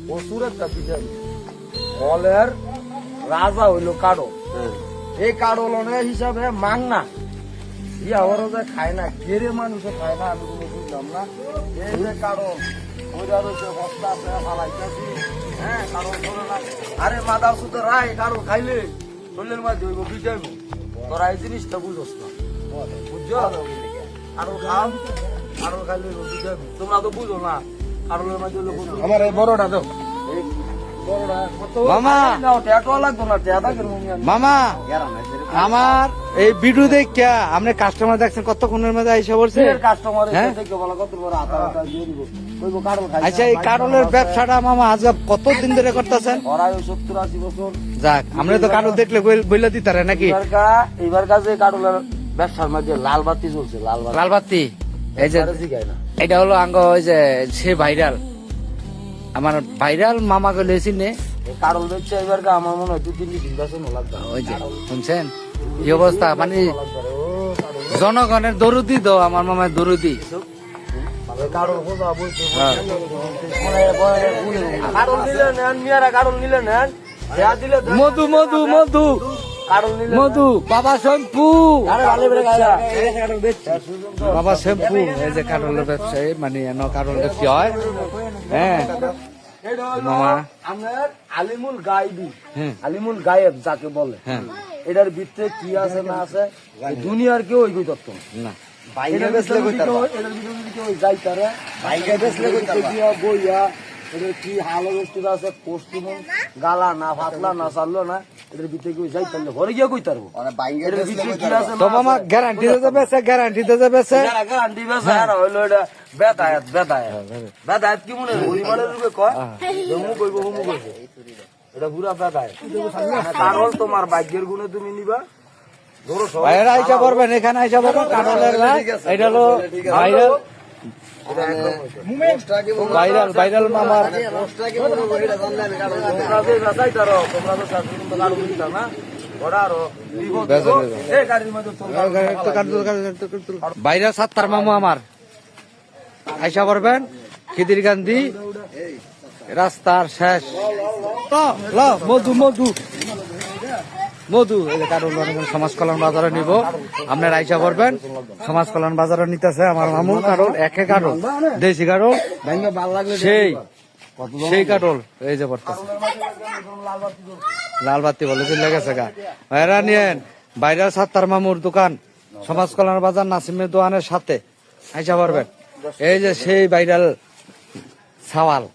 প্রচুর একটা পিঠা ফলের রাজা হইলো কাড়ল। এই কাড়ল হিসাবে মাংনা ইয়া ওরা যে খায় না, গেরে মানুষে খায় না, আমি কোনো বুঝলাম না। এই যে কাড়ল ওইটা রয়েছে বস্তা আছে ফালাইতেছি, হ্যাঁ কাড়ল ধরে না। আরে মাদার সুতো রায় কাড়ল খাইলে শরীরের মাঝে হইব পিঠাইব, তোরা এই জিনিসটা বুঝোস না, বুঝছো? কাড়ল খাও, কাড়ল খাইলে পিঠাইব, তোমরা তো বুঝো না। কাড়লের মাঝে হইলো আমার এই বড়টা দাও, মামা মামা আমার এই ভিডিও দেখা আপনি কাস্টমার দেখছেন কতক্ষণের মধ্যে আইসা বলছে। আচ্ছা এই কারণের ব্যবসাটা মামা আজ কতদিন ধরে করতেছেন? 70-80 বছর। যাক আমরা তো কারণ দেখলে বইলে দিতারে নাকি? এবার কাছে কারণের ব্যবসার মধ্যে লাল বাতি চলছে, লাল বাতি। এই যে এটা হলো আঙ্গ ওই যে সে ভাইরাল, আমার ভাইরাল মামাকে লেছি নে কারণ দেখছে এবার আমার মনে হয় 2-3 দিন বেতনও লাগবে। ওই যে শুনছেন এই অবস্থা, মানে জনগণের দরুদি তো আমার মামার দরুদি। মধু মধু মধু মধু বাবা শ্যাম্পু, বাবা শ্যাম্পু। এই যে কারলের ব্যবসায়ী, মানে কারল ব্যক্তি হয়। হ্যাঁ মামা আলিমুল গাইবি, আলিমুল গায়েব যাকে বলে, এটার ভিতরে কি আছে না আছে দুনিয়ার কেউ ওই তত্ত্ব না। বাইরে বেসলে যাইতারে বাইরে বেসলে বইয়া এটা কি হালো বস্তু আছে, কষ্টি গালা না ফাটলা না চাললো না, এটার ভিতরে কেউ যাই তাহলে ঘরে গিয়ে কই তারবো। তো মামা গ্যারান্টি দিতে বেছে, গ্যারান্টি দিতে বেছে, গ্যারান্টি বেছে। আর হইলো এটা বেদায়াত, বেদায়াত বেদায়াত কি মনে পরিবারের রূপে কয় জমু কইব হুমু কইব, এটা পুরা বেদায়াত। কারণ তোমার ভাগ্যের গুণে তুমি নিবা। বাইরে আইসা পড়বেন, এখানে আইসা পড়বেন কারলের। এটা হলো ভাইরাল ভাইরাল ভাইরাল মামার। ভাইরাল 7টার মামু আমার আইসা পড়বেন খিদির গান্ধী রাস্তার শেষ। মধু মধু মধু এই যে কারণ সমাজ কল্যাণ বাজারে নিব, আপনার আইসা করবেন। সমাজ কল্যাণ বাজারে নিতেছে আমার মামু কারণ একে কারণ দেশি কারণ সেই সেই কাটল এই যে পড়তেছে লাল বাতি বলে চলে গেছে গা। এরা নিয়েন বাইরের 7টার মামুর দোকান সমাজ কল্যাণ বাজার নাসিমের দোকানের সাথে আইসা পারবেন। এই যে সেই ভাইরাল সাওয়াল।